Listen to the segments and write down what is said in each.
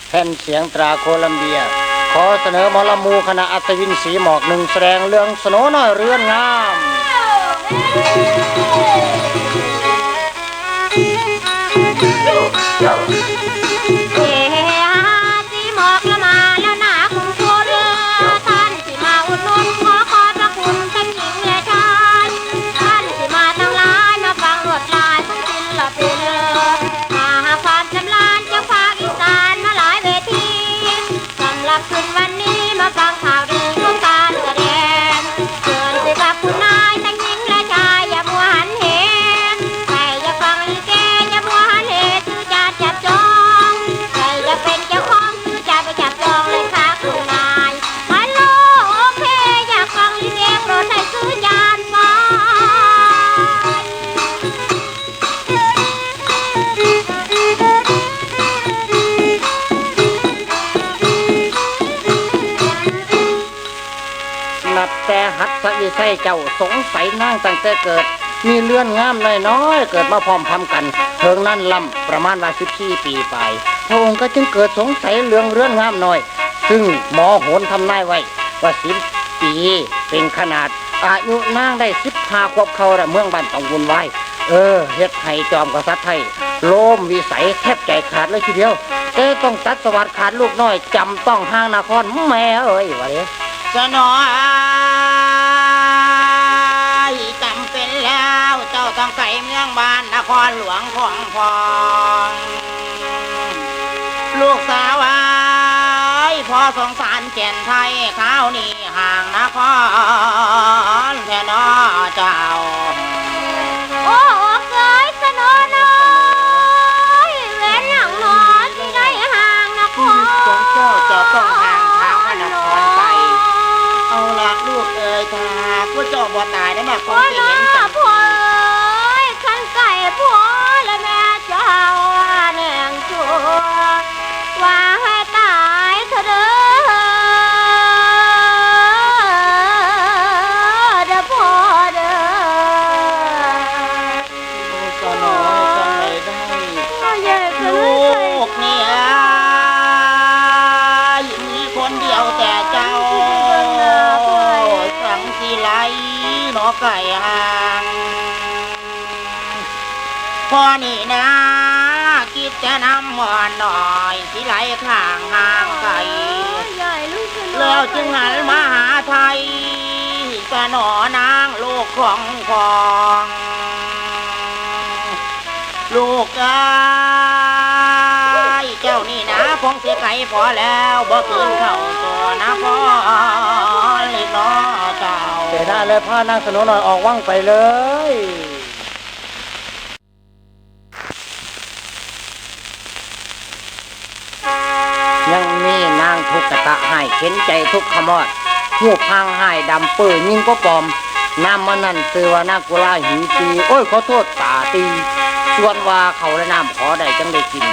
แผ่นเสียงตราโคลัมเบียขอเสนอหมอลำมูคณะอัศวินศรีหมอกหนึ่งแสดงเรื่องสโนน้อยเรือนงามแต่หัดสะวิไสเจ้าสงสัยนั่งตั้งแต่เกิดมีเลื่อนงามน้อยๆเกิดมาพร้อมพำกันเทิงนั่นลำประมาณว่า14 ปีไปพระองค์ก็จึงเกิดสงสัยเรื่องเลื่อนงามน้อยซึ่งหมอโหนทำนายไว้ว่า10 ปีเป็นขนาดอายุนางได้15 ขวบเขาละเมืองบ้านต้องวุ่นวายเฮ็ดให้จอมกษัตริย์ไทยโลมวิสัยแทบใจขาดเลยทีเดียวแต่ต้องตัดสวัสดิ์ขาดลูกน้อยจำต้องห่างนครแม่เอ้ยวะเนี่ยสนอจำเป็นแล้วเจ้าต้องไกลเมืองบ้านนครหลวงของพองลูกสาวพอสงสารแก่นไทยข้าวนี่ห่างนครแท่นอเจ้าโอ้เกยสนอน้อยเว้นหลังหนอที่ได้ห่างนครของเจ้าจะต้องห่างทางพระนครไปเอาละลูกเอ๋ยถ้าผู้เจ้าบ่ตายได้มาคงจะเห็นกันพ่อขันไก่พ่อและแม่เจ้าแนงชัวว่าให้ตายเถอะเด้อพ่อเด้อสน้อยจังเลยได้ลูกเนี่ยมีคนเดียวแต่เจ้าสังสีไหลหนอไก่ห่างพ่อนี่นะคิดจะนำหมอนหน่อยสิไหลข้างห่างไก่แล้วจึงหันมาหาไทยสนอนางลูกของพองลูกเอ้ยเจ้านี่นะพงเสียไก่พอแล้วบ่คืนเข้าตัวนะพ่อเล็กน้อเจ้าเสียหน้าเลยพานางสโนน้อยออกว่างไปเลยยังมีนางทุกกะตะให้เข็นใจทุกขมอดหูพังให้ดำปื้อยิ่งก็ปลอมน้ำมันนั่นซื้อว่านากุลาหิวตีโอ้ยขอโทษตาตีส่วนว่าเขาและน้ำขอได้จังได้กิน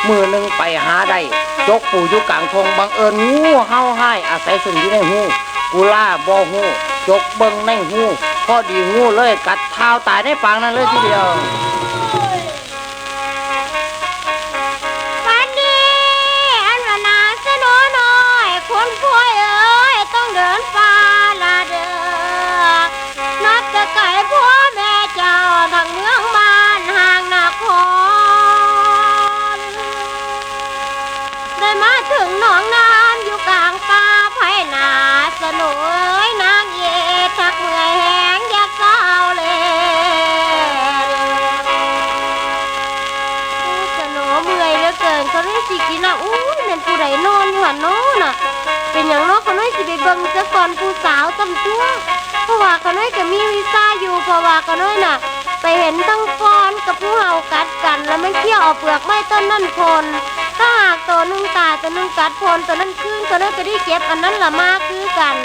มือหนึ่งไปหาได้จกปู่อยู่กลางทงบังเอิญงูเฮาให้อาศัยสุ่มอยู่ในหูกุลาบ่หูจกเบิ้งในหูพอดีงูเลยกัดเท้าตายในปางนั้นเลยทีเดียวคนป่วยเอ้ยต้องเดินฟ้าละเด้อนับแต่ไก่พ่อแม่เจ้าทางเมืองบ้านห่างนครได้มาถึงหนองน้ำอยู่กลางป่าไผ่นาสนุเอ้ยนางเย่ชักเมื่อยแหงอยากเศร้าเลยสนุเมื่อยเหลือเกินเขาได้สิกินนะอู้นั่นผู้ใดนอนอยู่หันโน่นน่ะเป็นอย่างน้อยเขาน้อยสิไปเบิ่งซะก่อนผู้สาวตำชั่วเพราะว่าเขาน้อยก็มีวีซ่าอยู่เพราะว่าเขาน้อยน่ะไปเห็นตั้งฟอนกับผู้เฮากัดกันแล้วมันเคี่ยวเอาเปลือกไม้ต้นนั่นพลถ้าหากตัวนึงตายตัวนึงกัดพลตัวนั้นคืนเขาน้อยก็ได้เก็บอันนั้นละมากคือกัน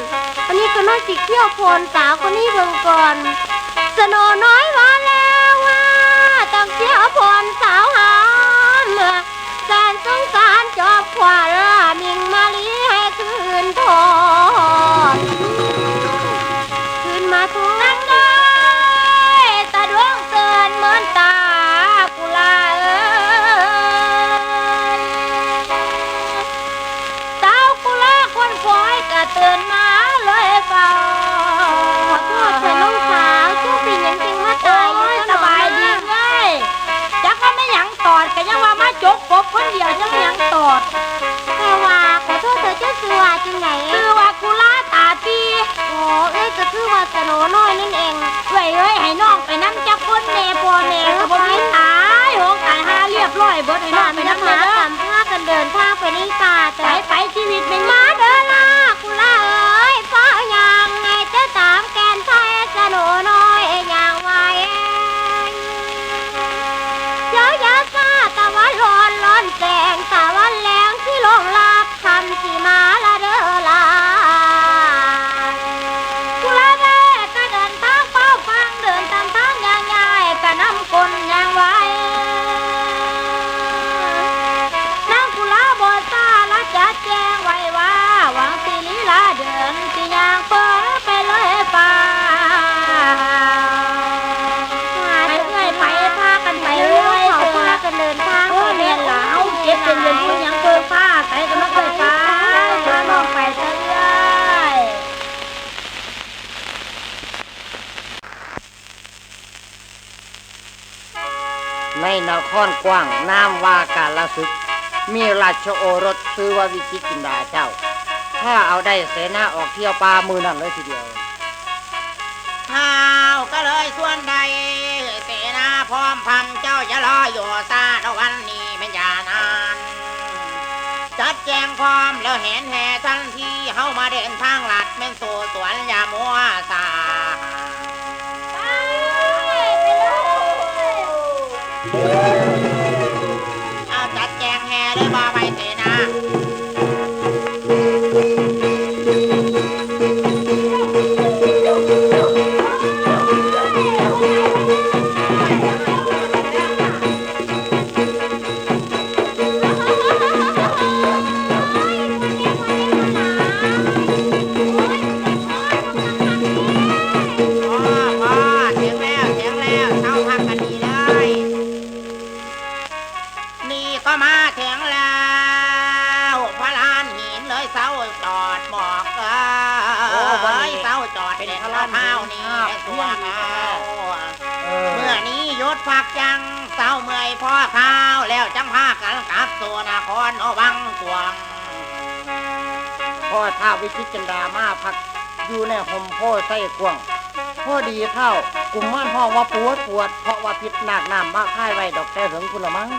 อันนี้เขาน้อยสิเคี่ยวพลสาวคนนี้เบิ่งก่อนสโนน้อยมาแล้วว่าต้องเคี่ยวพลสาวหามแสนสงสารจอบขวามิงมาลีให้คืนทอนคืนมาทุกนักได้ตาดวงเตือนเหมือนตากุลา บดให้น้ ตา อง ม ไป จะ นำ มา เด้อ ตามพากันเดินทางไปในป่า ไป แต่ ไปชีวิตเป็น มาเดินล่ะกุลาเอ้ยฟ้าอย่างไงจะตามแกนไทยสนุน้อยอย่างไว้เจ้ายาซาตะวันร้อนแสงตะวันแรงที่ลงลับคำสีมาละเด้อลากุลาแม่ก็เดินทางเฝ้าฟังเดินตามทางอย่างใหญ่ก็นำคนอย่างไว้นางกุลาบอดตาละจัดแจงไว้ว่าหวังสิลีลาเดินสิยางเปิดไปเลยป่าไปเรื่อยไปพากันไปเรื่อยเขาพากันเดินทาง โอ้เรียนหลาวเจ็บเป็นเรียนผู้ยังเปิดฟ้าใส่กันมาเปิดฟ้าพาน้องไปเรื่อย ในนครกว้างนามว่ากาลสึกมีราชโอรสชื่อว่าวิจิตรจินดาเจ้า ถ้าเอาได้เสนาออกเที่ยวป่ามือนั่นเลยทีเดียว ข้าวก็เลยส่วนใดเสนาพร้อมพันเจ้าจะรออยู่ซาดวันนี้เป็นยานานจัดแจงพร้อมแล้วเห็นแห่ทันทีเฮามาเดินทางลัดแม่นสู่สวนยามัวสาเอาจัดแจงแห่เลยบ่ไปเสนา พ่อเสียงแล้วเช้าพักกันดีเลย นี่ก็มาถึงแล้วพระลานหินเลยเสาจอดหมอกเอ้ยเสาจอดเป็นข้าวเท้านี่เป็นตัวเขาเมื่อนี้หยุดพักยังเสาเมื่อยพ่อข้าวแล้วจังพากันกลับตัวนครวังกวาง พ่อท้าววิจิตรจินดามาพักอยู่ในห่มโพไส้กวางพ่อดีเท่ากุมม่านห้องว่าปวดเพราะว่าพิษหนักน้ำมาค่ายไว้ดอกแต่ถึงคุณละมั้ง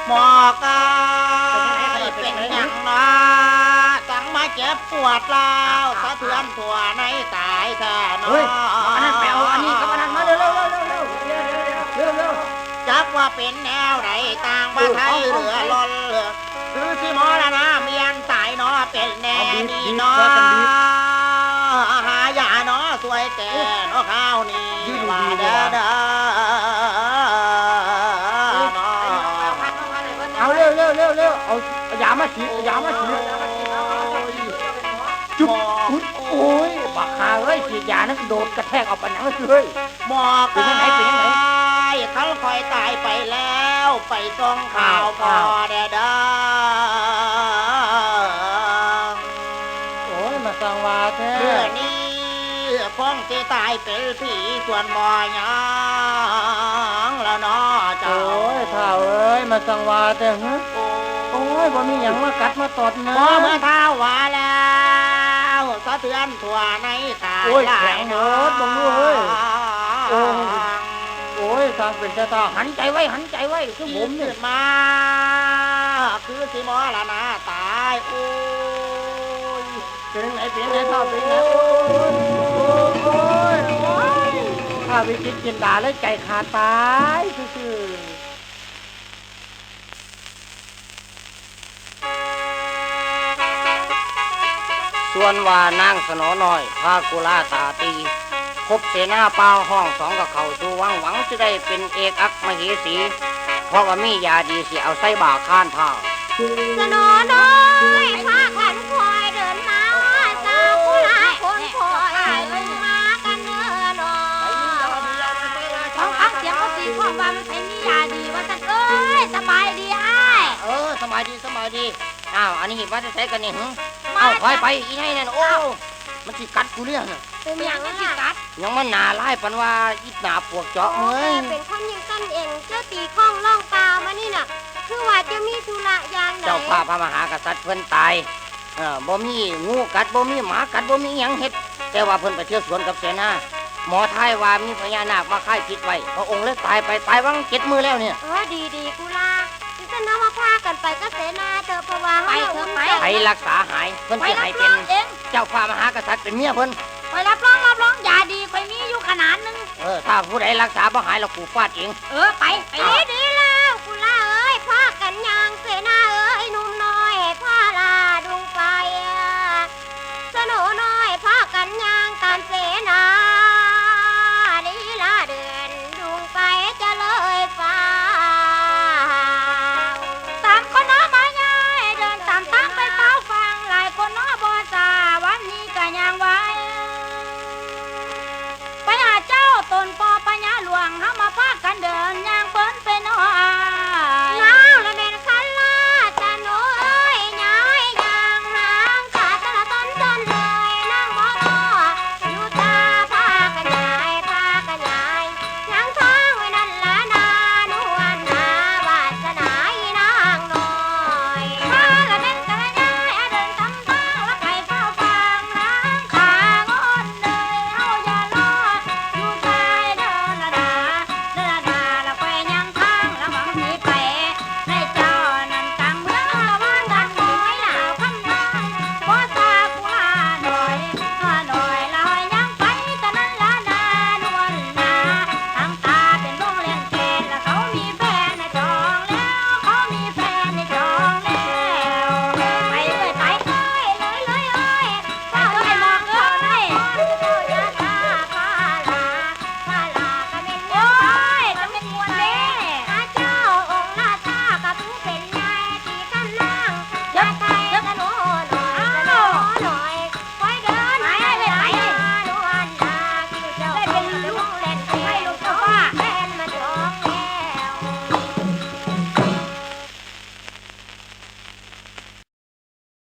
หมอกเอ้ยเป็นอย่างน้อสังมาเจ็บปวดแล้วสะเทือนทั่วในสายแท้นอ เฮ้ยอันนั้นไปเอาอันนี้กับอันนั้นมาเร็วจักว่าเป็นแนวไหนต่างว่าไทยเหลือล้นคือสิหมอละนะเมียนสายนอเป็นแน่นี่นอหายาเนาะสวยแต่เนาะข้าวนี่ว่าเด้อเนาะ เอาเร็วเอายามาฉีดจุ๊บโอ้ยบักฮาเอ้ยฉีดยานั้นโดดกระแทกเอาไปหนังเลย หมอกเป็นยังไงเขาคอยตายไปแล้วไปส่งข่าวพอเด้อ โอ้ยมาสังวาแท้ เมื่อนี้คงสิตายเป็นผีส่วนบ่ยังแล้วเนาะเจ้า โอ้ยเท่าเอ้ยมาสังวาแท้ฮะโอ้ยบ่มีหยังมากัดมาตอดนะ พอเมื่อเท้าว่าแล้วสะเทือนทั่วในตา โอ้ยแข็งหมดบังดูเฮ้ยโอ้ยสร้างเป็นตาหันใจไว้คือผมเนี่ย มาคือสิมอละนาตายโอ้ย เป็นไงเท่าเป็นไงโอ้ยถ้าวิจิตรจินดาเลยใจขาดตายซื่อส่วนว่านางสนอน้อยพากุลาตาตีพบเสนาเปล่าห้องสองกับเขาสู่หวังจะได้เป็นเอกอัครมเหสี เพราะว่ามียาดีสิเอาใส่บ่าข้านผ้า สนอน้อยพากันคอยเดินมาสาวกุลาคนคอยมากันเนื้อน้อย ท้องอักเสียงก็ตีข้อว่ามันใช้นิยาดีว่าสันเอ้ยสบายดีไอ้ สบายดีอ้าวอันนี้ว่าจะใช้กันนี่หึเอาถอยไปอีไงนั่นโอ้มันสิกัดกูเรื่องน่ะ เป็นอย่างนั้น ยังมันหนาไล่ปันว่าอีหนาปวกเจาะเมื่อย เป็นคนยิงกันเองเจ้าตีข้องล่องเปล่ามานี่น่ะ คือว่าจะมีธุระอย่างใด เจ้าพาพระมหากษัตริย์เพิ่นตายบ่มีงูกัดบ่มีหมากัดบ่มีหยังเฮ็ดแต่ว่าเพิ่นไปเที่ยวสวนกับเสนาหมอทายว่ามีพญานาคมาค่ายพิษไว้พระองค์เลยตายวัง7 มื้อแล้วเนี่ย ดีกุลา จะนำมาพากันไปก็เสนาเธอเพราะว่า ไปเถอะไป ใครรักษาหายเพิ่น ไป สิ รั ให้ บร เป็ อน งเอง เจ้าฟ้ามหากษัตริย์เป็นเมียเพิ่น ไปรับรองยาดีคอยมีอยู่ขนาดนึง ถ้าผู้ใดรักษาบ่หายเรากูฟาดเอง ไปดี